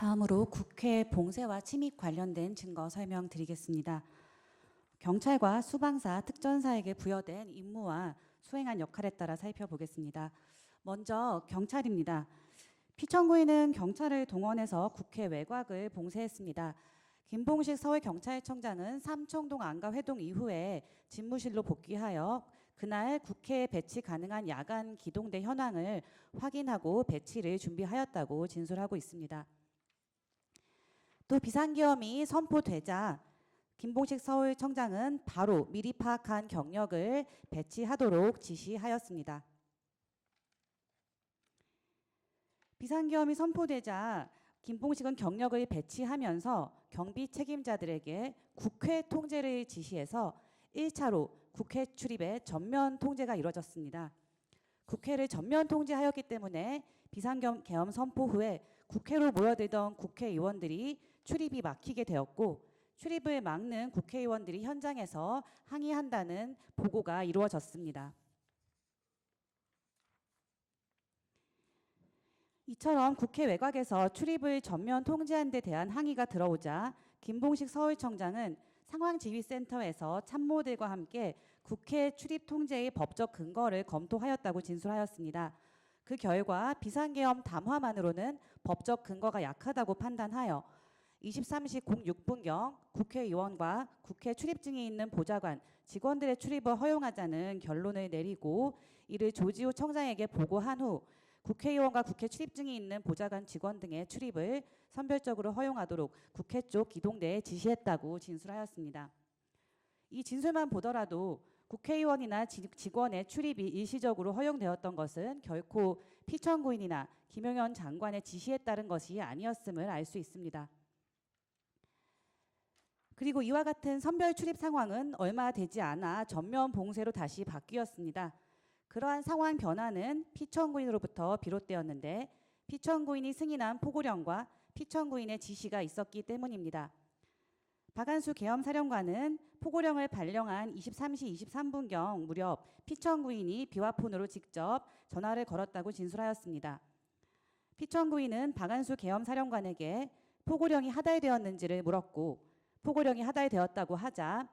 다음으로 국회 봉쇄와 침입 관련된 증거 설명드리겠습니다. 경찰과 수방사, 특전사에게 부여된 임무와 수행한 역할에 따라 살펴보겠습니다. 먼저 경찰입니다. 피청구인은 경찰을 동원해서 국회 외곽을 봉쇄했습니다. 김봉식 서울경찰청장은 삼청동 안가회동 이후에 집무실로 복귀하여 그날 국회에 배치 가능한 야간 기동대 현황을 확인하고 배치를 준비하였다고 진술하고 있습니다. 또 비상계엄이 선포되자 김봉식 서울청장은 바로 미리 파악한 경력을 배치하도록 지시하였습니다. 비상계엄이 선포되자 김봉식은 경력을 배치하면서 경비 책임자들에게 국회 통제를 지시해서 1차로 국회 출입의 전면 통제가 이루어졌습니다. 국회를 전면 통제하였기 때문에 비상계엄 선포 후에 국회로 모여들던 국회의원들이 출입이 막히게 되었고, 출입을 막는 국회의원들이 현장에서 항의한다는 보고가 이루어졌습니다. 이처럼 국회 외곽에서 출입을 전면 통제한 데 대한 항의가 들어오자 김봉식 서울청장은 상황지휘센터에서 참모들과 함께 국회 출입 통제의 법적 근거를 검토하였다고 진술하였습니다. 그 결과 비상계엄 담화만으로는 법적 근거가 약하다고 판단하여 23시 06분경 국회의원과 국회 출입증이 있는 보좌관, 직원들의 출입을 허용하자는 결론을 내리고 이를 조지호 청장에게 보고한 후 국회의원과 국회 출입증이 있는 보좌관 직원 등의 출입을 선별적으로 허용하도록 국회 쪽 기동대에 지시했다고 진술하였습니다. 이 진술만 보더라도 국회의원이나 직원의 출입이 일시적으로 허용되었던 것은 결코 피청구인이나 김용현 장관의 지시에 따른 것이 아니었음을 알 수 있습니다. 그리고 이와 같은 선별 출입 상황은 얼마 되지 않아 전면 봉쇄로 다시 바뀌었습니다. 그러한 상황 변화는 피청구인으로부터 비롯되었는데 피청구인이 승인한 포고령과 피청구인의 지시가 있었기 때문입니다. 박한수 계엄사령관은 포고령을 발령한 23시 23분경 무렵 피청구인이 비화폰으로 직접 전화를 걸었다고 진술하였습니다. 피청구인은 박한수 계엄사령관에게 포고령이 하달되었는지를 물었고, 포고령이 하달되었다고 하자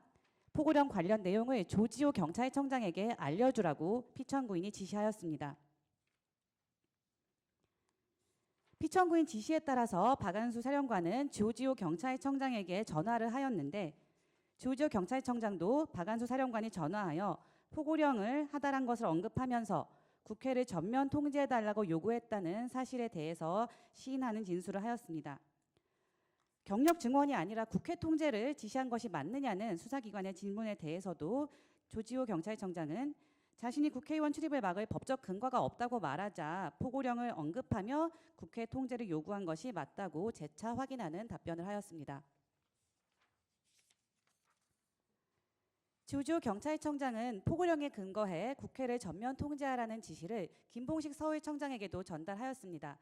포고령 관련 내용을 조지호 경찰청장에게 알려주라고 피청구인이 지시하였습니다. 피청구인 지시에 따라서 박한수 사령관은 조지호 경찰청장에게 전화를 하였는데 조지호 경찰청장도 박한수 사령관이 전화하여 포고령을 하달한 것을 언급하면서 국회를 전면 통제해달라고 요구했다는 사실에 대해서 시인하는 진술을 하였습니다. 경력 증언이 아니라 국회 통제를 지시한 것이 맞느냐는 수사기관의 질문에 대해서도 조지호 경찰청장은 자신이 국회의원 출입을 막을 법적 근거가 없다고 말하자 포고령을 언급하며 국회 통제를 요구한 것이 맞다고 재차 확인하는 답변을 하였습니다. 조지호 경찰청장은 포고령에 근거해 국회를 전면 통제하라는 지시를 김봉식 서울청장에게도 전달하였습니다.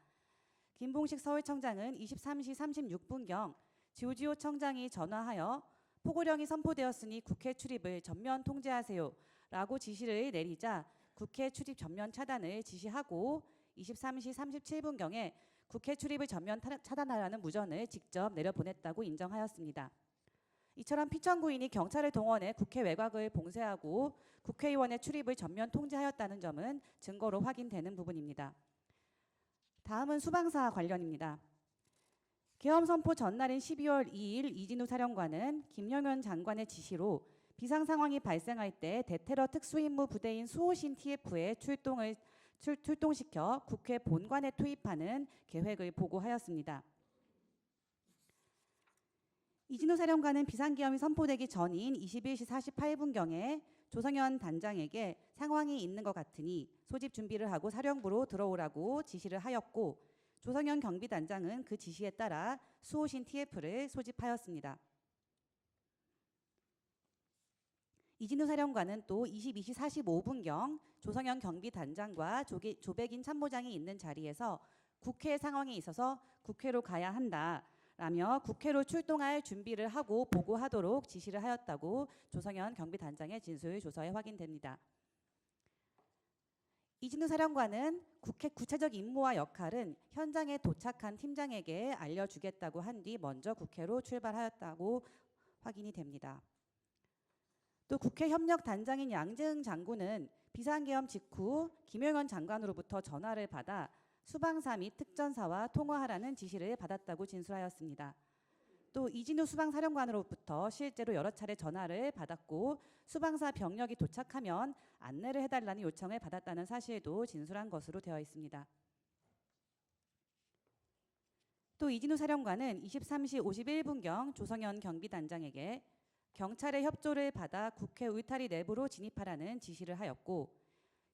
김봉식 서울청장은 23시 36분경 조지호 청장이 전화하여 포고령이 선포되었으니 국회 출입을 전면 통제하세요 라고 지시를 내리자 국회 출입 전면 차단을 지시하고 23시 37분경에 국회 출입을 전면 차단하라는 무전을 직접 내려보냈다고 인정하였습니다. 이처럼 피청구인이 경찰을 동원해 국회 외곽을 봉쇄하고 국회의원의 출입을 전면 통제하였다는 점은 증거로 확인되는 부분입니다. 다음은 수방사 관련입니다. 계엄 선포 전날인 12월 2일 이진우 사령관은 김용현 장관의 지시로 비상 상황이 발생할 때 대테러 특수임무 부대인 수호신 TF에 출동시켜 국회 본관에 투입하는 계획을 보고하였습니다. 이진우 사령관은 비상계엄이 선포되기 전인 21시 48분경에 조성현 단장에게 상황이 있는 것 같으니 소집 준비를 하고 사령부로 들어오라고 지시를 하였고, 조성현 경비단장은 그 지시에 따라 수호신 TF를 소집하였습니다. 이진우 사령관은 또 22시 45분경 조성현 경비단장과 조백인 참모장이 있는 자리에서 국회 상황이 있어서 국회로 가야 한다 라며 국회로 출동할 준비를 하고 보고하도록 지시를 하였다고 조성현 경비단장의 진술 조서에 확인됩니다. 이진우 사령관은 국회 구체적 임무와 역할은 현장에 도착한 팀장에게 알려주겠다고 한 뒤 먼저 국회로 출발하였다고 확인이 됩니다. 또 국회 협력단장인 양재응 장군은 비상계엄 직후 김영현 장관으로부터 전화를 받아 수방사 및 특전사와 통화하라는 지시를 받았다고 진술하였습니다. 또 이진우 수방사령관으로부터 실제로 여러 차례 전화를 받았고 수방사 병력이 도착하면 안내를 해달라는 요청을 받았다는 사실도 진술한 것으로 되어 있습니다. 또 이진우 사령관은 23시 51분경 조성현 경비단장에게 경찰의 협조를 받아 국회 울타리 내부로 진입하라는 지시를 하였고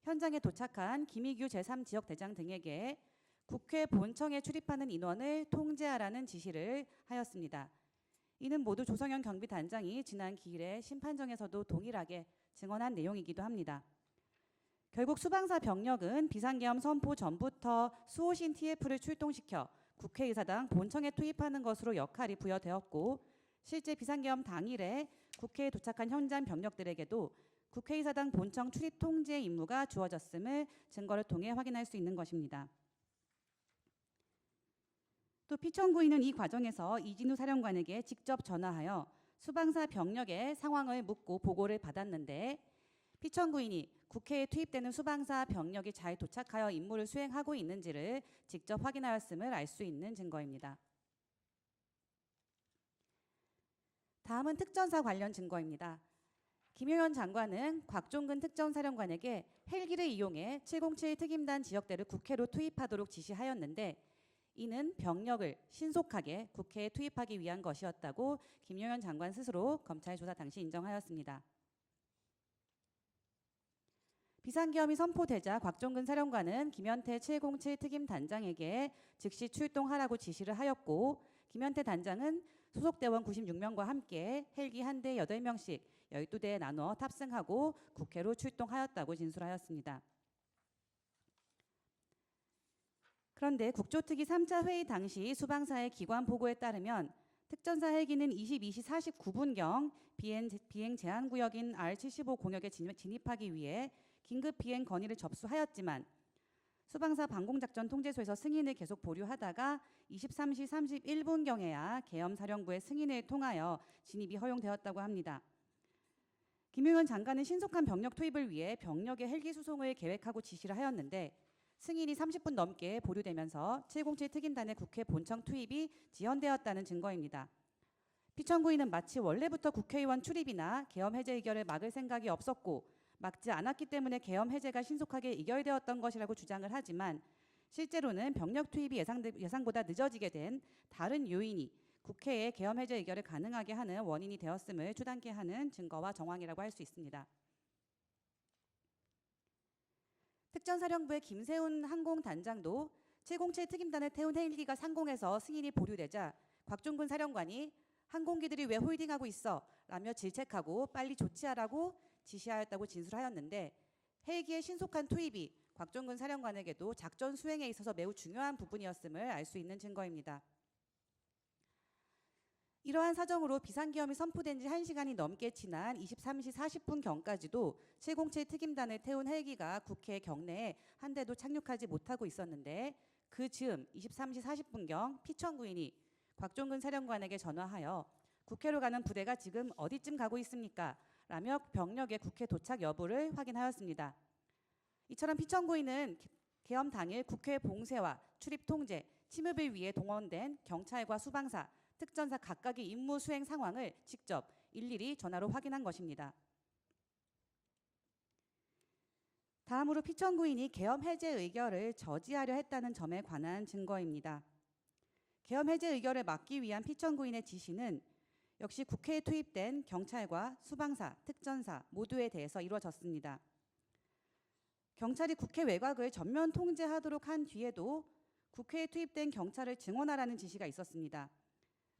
현장에 도착한 김희규 제3지역대장 등에게 국회 본청에 출입하는 인원을 통제하라는 지시를 하였습니다. 이는 모두 조성현 경비단장이 지난 기일에 심판정에서도 동일하게 증언한 내용이기도 합니다. 결국 수방사 병력은 비상계엄 선포 전부터 수호신 TF를 출동시켜 국회의사당 본청에 투입하는 것으로 역할이 부여되었고 실제 비상계엄 당일에 국회에 도착한 현장 병력들에게도 국회의사당 본청 출입 통제 임무가 주어졌음을 증거를 통해 확인할 수 있는 것입니다. 또 피청구인은 이 과정에서 이진우 사령관에게 직접 전화하여 수방사 병력의 상황을 묻고 보고를 받았는데 피청구인이 국회에 투입되는 수방사 병력이 잘 도착하여 임무를 수행하고 있는지를 직접 확인하였음을 알 수 있는 증거입니다. 다음은 특전사 관련 증거입니다. 김용현 장관은 곽종근 특전사령관에게 헬기를 이용해 707 특임단 지역대를 국회로 투입하도록 지시하였는데 이는 병력을 신속하게 국회에 투입하기 위한 것이었다고 김용현 장관 스스로 검찰 조사 당시 인정하였습니다. 비상계엄이 선포되자 곽종근 사령관은 김현태 707 특임단장에게 즉시 출동하라고 지시를 하였고 김현태 단장은 소속 대원 96명과 함께 헬기 한 대 8명씩 12대에 나눠 탑승하고 국회로 출동하였다고 진술하였습니다. 그런데 국조특위 3차 회의 당시 수방사의 기관 보고에 따르면 특전사 헬기는 22시 49분경 비행 제한 구역인 R75 공역에 진입하기 위해 긴급 비행 건의를 접수하였지만 수방사 방공작전 통제소에서 승인을 계속 보류하다가 23시 31분경에야 계엄사령부의 승인을 통하여 진입이 허용되었다고 합니다. 김용현 장관은 신속한 병력 투입을 위해 병력의 헬기 수송을 계획하고 지시를 하였는데 승인이 30분 넘게 보류되면서 707 특임단의 국회 본청 투입이 지연되었다는 증거입니다. 피청구인은 마치 원래부터 국회의원 출입이나 계엄 해제 의결을 막을 생각이 없었고 막지 않았기 때문에 계엄 해제가 신속하게 의결되었던 것이라고 주장을 하지만 실제로는 병력 투입이 예상보다 늦어지게 된 다른 요인이 국회에 계엄 해제 의결을 가능하게 하는 원인이 되었음을 추단케 하는 증거와 정황이라고 할 수 있습니다. 특전사령부의 김세훈 항공단장도 707 특임단을 태운 헬기가 상공에서 승인이 보류되자 곽종근 사령관이 항공기들이 왜 홀딩하고 있어? 라며 질책하고 빨리 조치하라고 지시하였다고 진술하였는데 헬기의 신속한 투입이 곽종근 사령관에게도 작전 수행에 있어서 매우 중요한 부분이었음을 알 수 있는 증거입니다. 이러한 사정으로 비상계엄이 선포된 지 1시간이 넘게 지난 23시 40분경까지도 707 특임단을 태운 헬기가 국회 경내에 한 대도 착륙하지 못하고 있었는데 그 즈음 23시 40분경 피청구인이 곽종근 사령관에게 전화하여 국회로 가는 부대가 지금 어디쯤 가고 있습니까? 라며 병력의 국회 도착 여부를 확인하였습니다. 이처럼 피청구인은 계엄 당일 국회 봉쇄와 출입 통제, 침입을 위해 동원된 경찰과 수방사, 특전사 각각의 임무 수행 상황을 직접 일일이 전화로 확인한 것입니다. 다음으로 피청구인이 계엄 해제 의결을 저지하려 했다는 점에 관한 증거입니다. 계엄 해제 의결을 막기 위한 피청구인의 지시는 역시 국회에 투입된 경찰과 수방사, 특전사 모두에 대해서 이루어졌습니다. 경찰이 국회 외곽을 전면 통제하도록 한 뒤에도 국회에 투입된 경찰을 증원하라는 지시가 있었습니다.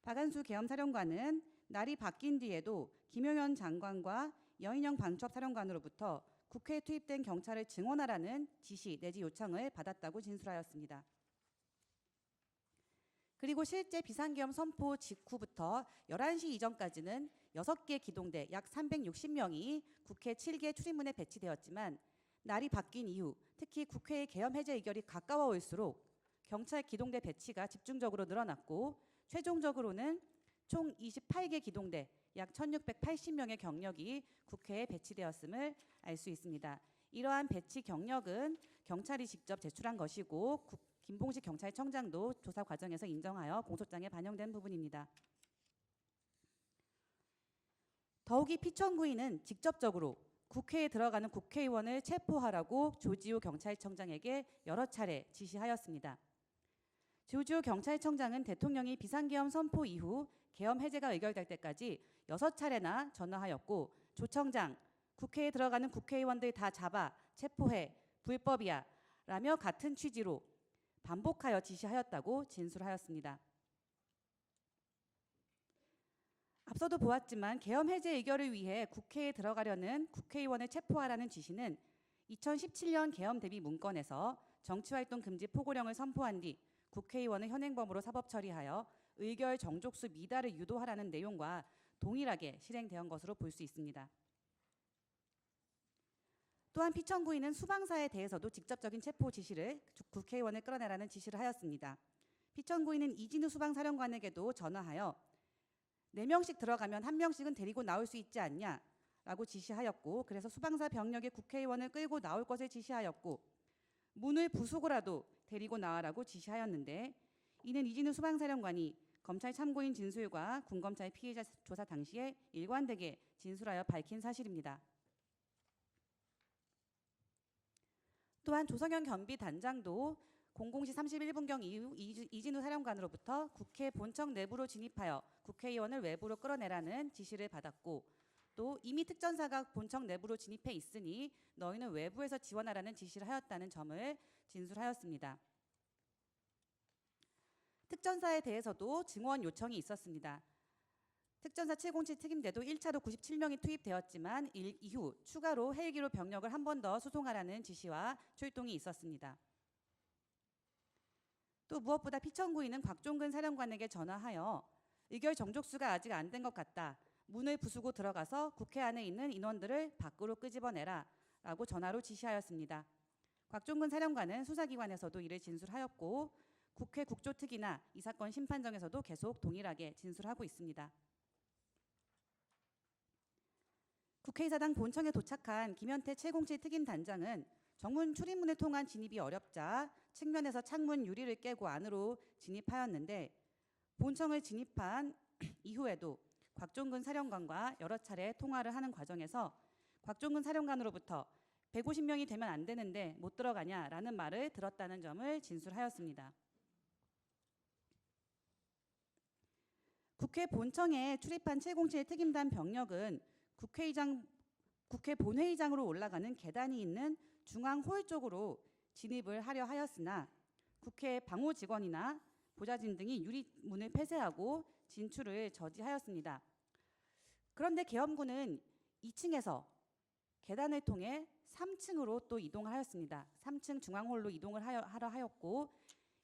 박한수 계엄사령관은 날이 바뀐 뒤에도 김용현 장관과 여인영 방첩사령관으로부터 국회에 투입된 경찰을 증원하라는 지시 내지 요청을 받았다고 진술하였습니다. 그리고 실제 비상계엄 선포 직후부터 11시 이전까지는 6개 기동대 약 360명이 국회 7개 출입문에 배치되었지만 날이 바뀐 이후 특히 국회의 계엄 해제 의결이 가까워 올수록 경찰 기동대 배치가 집중적으로 늘어났고 최종적으로는 총 28개 기동대 약 1,680명의 경력이 국회에 배치되었음을 알 수 있습니다. 이러한 배치 경력은 경찰이 직접 제출한 것이고 김봉식 경찰청장도 조사 과정에서 인정하여 공소장에 반영된 부분입니다. 더욱이 피청구인은 직접적으로 국회에 들어가는 국회의원을 체포하라고 조지호 경찰청장에게 여러 차례 지시하였습니다. 조지호 경찰청장은 대통령이 비상계엄 선포 이후 계엄 해제가 의결될 때까지 6차례나 전화하였고 조 청장, 국회에 들어가는 국회의원들 다 잡아 체포해 불법이야 라며 같은 취지로 반복하여 지시하였다고 진술하였습니다. 앞서도 보았지만 계엄 해제 의결을 위해 국회에 들어가려는 국회의원을 체포하라는 지시는 2017년 계엄 대비 문건에서 정치활동 금지 포고령을 선포한 뒤 국회의원을 현행범으로 사법 처리하여 의결 정족수 미달을 유도하라는 내용과 동일하게 실행된 것으로 볼 수 있습니다. 또한 피청구인은 수방사에 대해서도 직접적인 체포 지시를 국회의원을 끌어내라는 지시를 하였습니다. 피청구인은 이진우 수방사령관에게도 전화하여 4명씩 들어가면 1명씩은 데리고 나올 수 있지 않냐 라고 지시하였고 그래서 수방사 병력이 국회의원을 끌고 나올 것을 지시하였고 문을 부수고라도 데리고 나와라고 지시하였는데 이는 이진우 수방사령관이 검찰 참고인 진술과 군검찰 피해자 조사 당시에 일관되게 진술하여 밝힌 사실입니다. 또한 조성현 경비단장도 00시 31분경 이후 이진우 사령관으로부터 국회 본청 내부로 진입하여 국회의원을 외부로 끌어내라는 지시를 받았고 또 이미 특전사가 본청 내부로 진입해 있으니 너희는 외부에서 지원하라는 지시를 하였다는 점을 진술하였습니다. 특전사에 대해서도 증원 요청이 있었습니다. 특전사 707 특임대도 1차로 97명이 투입되었지만 이후 추가로 헬기로 병력을 한 번 더 수송하라는 지시와 출동이 있었습니다. 또 무엇보다 피청구인은 곽종근 사령관에게 전화하여 의결 정족수가 아직 안 된 것 같다. 문을 부수고 들어가서 국회 안에 있는 인원들을 밖으로 끄집어내라 라고 전화로 지시하였습니다. 곽종근 사령관은 수사기관에서도 이를 진술하였고 국회 국조특위나 이 사건 심판정에서도 계속 동일하게 진술하고 있습니다. 국회의사당 본청에 도착한 김현태 707 특임단장은 정문 출입문을 통한 진입이 어렵자 측면에서 창문 유리를 깨고 안으로 진입하였는데 본청을 진입한 이후에도 곽종근 사령관과 여러 차례 통화를 하는 과정에서 곽종근 사령관으로부터 150명이 되면 안 되는데 못 들어가냐라는 말을 들었다는 점을 진술하였습니다. 국회 본청에 출입한 707 특임단 병력은 국회 본회의장으로 올라가는 계단이 있는 중앙홀 쪽으로 진입을 하려 하였으나 국회 방호 직원이나 보좌진 등이 유리문을 폐쇄하고 진출을 저지하였습니다. 그런데 계엄군은 2층에서 계단을 통해 3층으로 또 이동하였습니다. 3층 중앙홀로 이동을 하려 하였고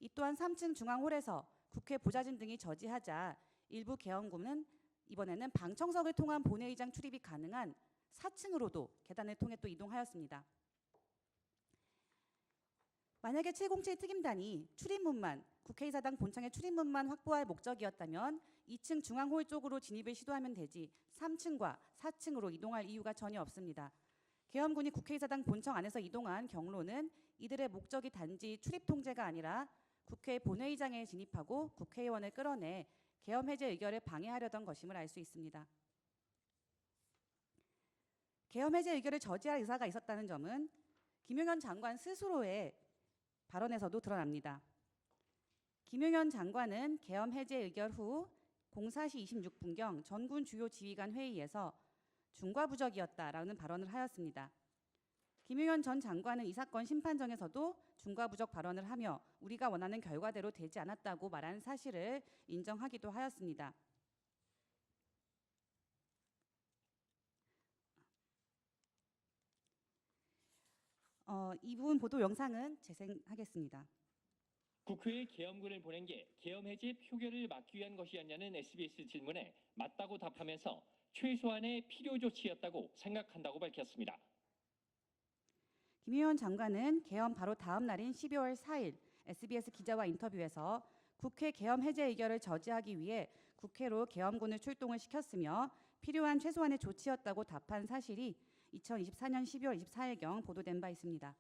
이 또한 3층 중앙홀에서 국회 보좌진 등이 저지하자 일부 계엄군은 이번에는 방청석을 통한 본회의장 출입이 가능한 4층으로도 계단을 통해 또 이동하였습니다. 만약에 707 특임단이 출입문만 국회의사당 본청의 출입문만 확보할 목적이었다면 2층 중앙홀 쪽으로 진입을 시도하면 되지 3층과 4층으로 이동할 이유가 전혀 없습니다. 계엄군이 국회의사당 본청 안에서 이동한 경로는 이들의 목적이 단지 출입 통제가 아니라 국회 본회의장에 진입하고 국회의원을 끌어내 계엄 해제 의결을 방해하려던 것임을 알 수 있습니다. 계엄 해제 의결을 저지할 의사가 있었다는 점은 김용현 장관 스스로의 발언에서도 드러납니다. 김용현 장관은 계엄 해제 의결 후 04시 26분경 전군 주요 지휘관 회의에서 중과부적이었다라는 발언을 하였습니다. 김용현 전 장관은 이 사건 심판정에서도 중과부적 발언을 하며 우리가 원하는 결과대로 되지 않았다고 말한 사실을 인정하기도 하였습니다. 이 부분 보도 영상은 재생하겠습니다. 국회에 계엄군을 보낸 게 계엄 해제 표결을 막기 위한 것이었냐는 SBS 질문에 맞다고 답하면서 최소한의 필요 조치였다고 생각한다고 밝혔습니다. 김의원 장관은 개헌 바로 다음 날인 12월 4일 SBS 기자와 인터뷰에서 국회 개헌 해제 의결을 저지하기 위해 국회로 계엄군을 출동을 시켰으며 필요한 최소한의 조치였다고 답한 사실이 2024년 12월 24일경 보도된 바 있습니다.